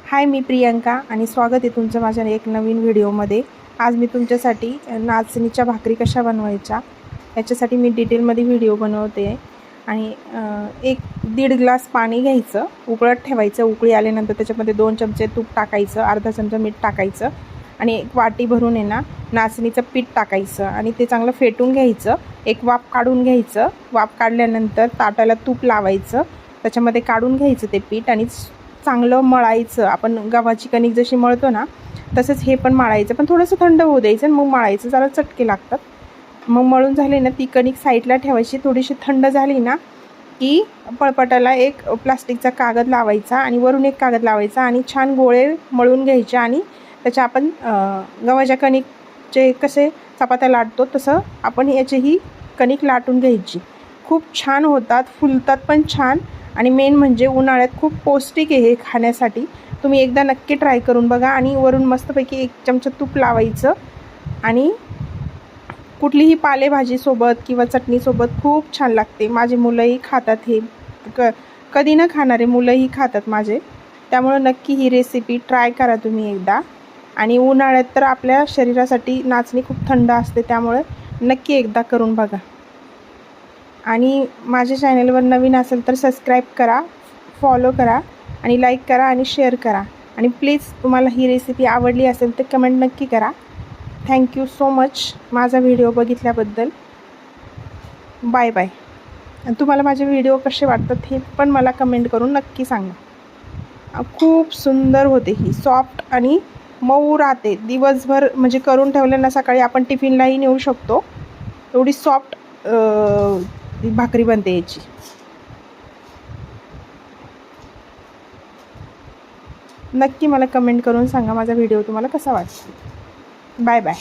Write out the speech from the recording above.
हाय, मी प्रियंका आणि स्वागत आहे तुमचं माझ्या एक नवीन व्हिडिओमध्ये। आज मी तुमच्यासाठी नाचणीच्या भाकरी कशा बनवायच्या याच्यासाठी मी डिटेलमध्ये व्हिडिओ बनवते आणि 1-1.5 ग्लास पाणी घ्यायचं, उकळत ठेवायचं। उकळी आल्यानंतर त्याच्यामध्ये 2 चमचे तूप टाकायचं, अर्धा चमचा मीठ टाकायचं आणि 1 वाटी भरून आहे ना नाचणीचं पीठ टाकायचं आणि ते चांगलं फेटून घ्यायचं। एक वाफ काढून घ्यायचं। वाफ काढल्यानंतर ताटाला तूप लावायचं, त्याच्यामध्ये काढून घ्यायचं ते पीठ आणि चांगलं मळायचं। आपण गव्हाची कणिक जशी मळतो ना तसंच हे पण मळायचं, पण थोडंसं थंड होऊ द्यायचं मग मळायचं, जरा चटके लागतात। मग मळून झाले ना ती कणिक साईडला ठेवायची। थोडीशी थंड झाली ना की पळपटाला एक प्लास्टिकचा कागद लावायचा आणि वरून एक कागद लावायचा आणि छान गोळे मळून घ्यायचे आणि त्याच्या आपण गव्हाच्या कणिकचे कसे चपात्या लाटतो तसं आपण याचीही कणिक लाटून घ्यायची। खूप छान होतात, फुलतात पण छान आणि मेन म्हणजे उन्हाळ्यात खूप पौष्टिक आहे हे खाण्यासाठी। तुम्ही एकदा नक्की ट्राय करून बघा आणि वरून मस्तपैकी 1 चमचा तूप लावायचं आणि कुठलीही पालेभाजीसोबत किंवा चटणीसोबत खूप छान लागते। माझे मुलंही खातात हे, कधी न खाणारे मुलंही खातात माझे, त्यामुळे नक्की ही रेसिपी ट्राय करा तुम्ही एकदा। आणि उन्हाळ्यात तर आपल्या शरीरासाठी नाचणी खूप थंड असते, त्यामुळे नक्की एकदा करून बघा। आणि माझ्या चॅनलवर नवीन असेल तर सबस्क्राईब करा, फॉलो करा आणि लाईक करा आणि शेअर करा। आणि प्लीज तुम्हाला ही रेसिपी आवडली असेल तर कमेंट नक्की करा। थँक्यू सो मच माझा व्हिडिओ बघितल्याबद्दल। Bye bye. आणि तुम्हाला माझे व्हिडिओ कसे वाटतात हे पण मला कमेंट करून नक्की सांगा। खूप सुंदर होते ही, सॉफ्ट आणि मऊ राहते। दिवसभर म्हणजे करून ठेवलं ना सकाळी आपण टिफिनलाही नेऊ शकतो, एवढी सॉफ्ट भाकरी बनते याची। नक्की मला कमेंट करून सांगा माझा व्हिडिओ तुम्हाला कसा वाटतो। Bye bye.